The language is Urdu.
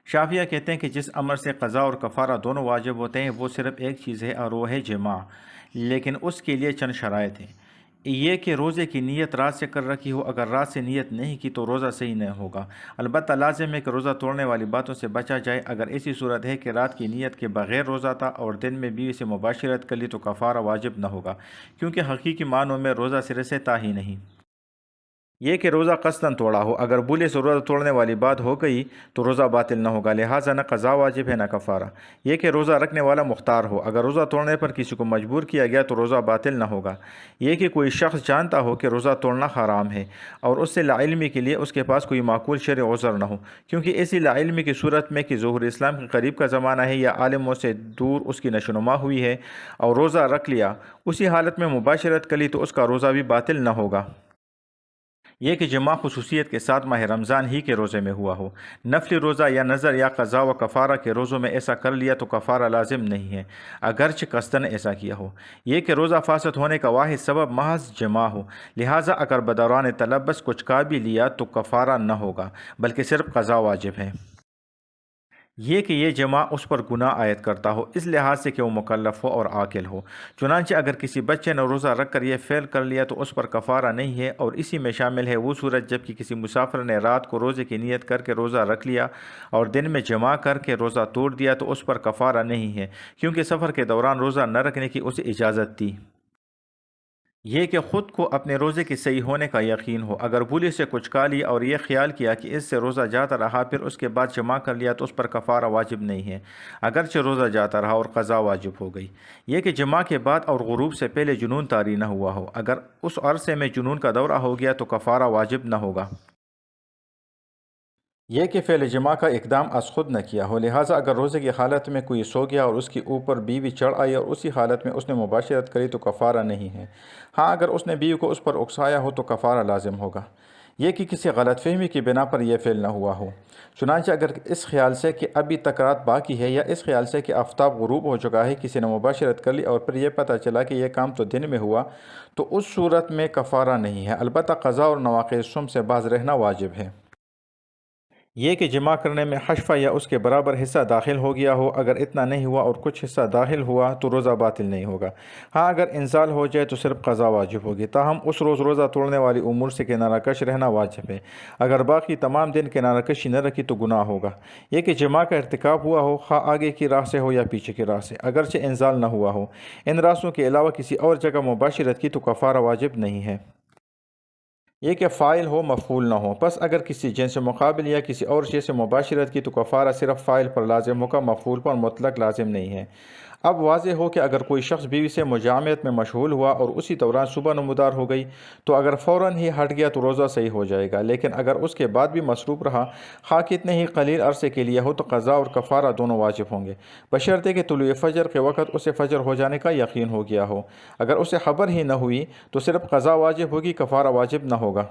شافعیہ کہتے ہیں کہ جس عمل سے قضا اور کفارہ دونوں واجب ہوتے ہیں وہ صرف ایک چیز ہے اور وہ ہے جماع، لیکن اس کے لیے چند شرائط ہیں۔ یہ کہ روزے کی نیت رات سے کر رکھی ہو، اگر رات سے نیت نہیں کی تو روزہ صحیح نہیں ہوگا۔ البتہ لازم ہے کہ روزہ توڑنے والی باتوں سے بچا جائے۔ اگر ایسی صورت ہے کہ رات کی نیت کے بغیر روزہ تھا اور دن میں بیوی سے مباشرت کر لی تو کفارہ واجب نہ ہوگا، کیونکہ حقیقی معنوں میں روزہ سرے سے تھا ہی نہیں۔ یہ کہ روزہ قصداً توڑا ہو، اگر بھولے سے روزہ توڑنے والی بات ہو گئی تو روزہ باطل نہ ہوگا، لہٰذا نہ قضا واجب ہے نہ کفارہ۔ یہ کہ روزہ رکھنے والا مختار ہو، اگر روزہ توڑنے پر کسی کو مجبور کیا گیا تو روزہ باطل نہ ہوگا۔ یہ کہ کوئی شخص جانتا ہو کہ روزہ توڑنا حرام ہے اور اس سے لاعلمی کے لیے اس کے پاس کوئی معقول شرعی عذر نہ ہو، کیونکہ ایسی لاعلمی کی صورت میں کہ ظہور اسلام کے قریب کا زمانہ ہے یا عالموں سے دور اس کی نشوونما ہوئی ہے اور روزہ رکھ لیا، اسی حالت میں مباشرت کر لی تو اس کا روزہ بھی باطل نہ ہوگا۔ یہ کہ جماع خصوصیت کے ساتھ ماہ رمضان ہی کے روزے میں ہوا ہو، نفلی روزہ یا نظر یا قضا و کفارہ کے روزوں میں ایسا کر لیا تو کفارہ لازم نہیں ہے، اگرچہ قصداً ایسا کیا ہو۔ یہ کہ روزہ فاسد ہونے کا واحد سبب محض جماع ہو، لہٰذا اگر بدوران تلبس کچھ کھا بھی لیا تو کفارہ نہ ہوگا بلکہ صرف قضا واجب ہے۔ یہ کہ یہ جماع اس پر گناہ عائد کرتا ہو اس لحاظ سے کہ وہ مکلف ہو اور عاقل ہو، چنانچہ اگر کسی بچے نے روزہ رکھ کر یہ فعل کر لیا تو اس پر کفارہ نہیں ہے، اور اسی میں شامل ہے وہ صورت جب کہ کسی مسافر نے رات کو روزے کی نیت کر کے روزہ رکھ لیا اور دن میں جماع کر کے روزہ توڑ دیا تو اس پر کفارہ نہیں ہے، کیونکہ سفر کے دوران روزہ نہ رکھنے کی اسے اجازت تھی۔ یہ کہ خود کو اپنے روزے کے صحیح ہونے کا یقین ہو، اگر بھولے سے کچھ کھا لیا اور یہ خیال کیا کہ اس سے روزہ جاتا رہا پھر اس کے بعد جمع کر لیا تو اس پر کفارہ واجب نہیں ہے، اگرچہ روزہ جاتا رہا اور قضا واجب ہو گئی۔ یہ کہ جمع کے بعد اور غروب سے پہلے جنون طاری نہ ہوا ہو، اگر اس عرصے میں جنون کا دورہ ہو گیا تو کفارہ واجب نہ ہوگا۔ یہ کہ فعل جماع کا اقدام از خود نہ کیا ہو، لہٰذا اگر روزے کی حالت میں کوئی سو گیا اور اس کے اوپر بیوی چڑھ آئی اور اسی حالت میں اس نے مباشرت کری تو کفارہ نہیں ہے۔ ہاں اگر اس نے بیوی کو اس پر اکسایا ہو تو کفارہ لازم ہوگا۔ یہ کہ کسی غلط فہمی کی بنا پر یہ فعل نہ ہوا ہو، چنانچہ اگر اس خیال سے کہ ابھی تک رات باقی ہے یا اس خیال سے کہ آفتاب غروب ہو چکا ہے کسی نے مباشرت کر لی اور پھر یہ پتہ چلا کہ یہ کام تو دن میں ہوا تو اس صورت میں کفارہ نہیں ہے، البتہ قضا اور نواقض الصوم سے باز رہنا واجب ہے۔ یہ کہ جمع کرنے میں حشفہ یا اس کے برابر حصہ داخل ہو گیا ہو، اگر اتنا نہیں ہوا اور کچھ حصہ داخل ہوا تو روزہ باطل نہیں ہوگا۔ ہاں اگر انزال ہو جائے تو صرف قضا واجب ہوگی، تاہم اس روز روزہ توڑنے والی امور سے کنارہ کش رہنا واجب ہے، اگر باقی تمام دن کنارہ کشی نہ رکھی تو گناہ ہوگا۔ یہ کہ جمع کا ارتکاب ہوا ہو، خواہ آگے کی راہ سے ہو یا پیچھے کی راہ سے، اگرچہ انزال نہ ہوا ہو، ان راستوں کے علاوہ کسی اور جگہ مباشرت کی تو کفارہ واجب نہیں ہے۔ یہ کہ فاعل ہو مفعول نہ ہو، پس اگر کسی جنس مقابل یا کسی اور شے سے مباشرت کی تو کفارہ صرف فاعل پر لازم ہوگا، مفعول پر مطلق لازم نہیں ہے۔ اب واضح ہو کہ اگر کوئی شخص بیوی سے مجامعت میں مشغول ہوا اور اسی دوران صبح نمودار ہو گئی تو اگر فوراً ہی ہٹ گیا تو روزہ صحیح ہو جائے گا، لیکن اگر اس کے بعد بھی مصروف رہا خواہ کتنے ہی قلیل عرصے کے لیے ہو تو قضا اور کفارہ دونوں واجب ہوں گے، بشرطے کہ طلوع فجر کے وقت اسے فجر ہو جانے کا یقین ہو گیا ہو۔ اگر اسے خبر ہی نہ ہوئی تو صرف قضا واجب ہوگی، کفارہ واجب نہ ہوگا۔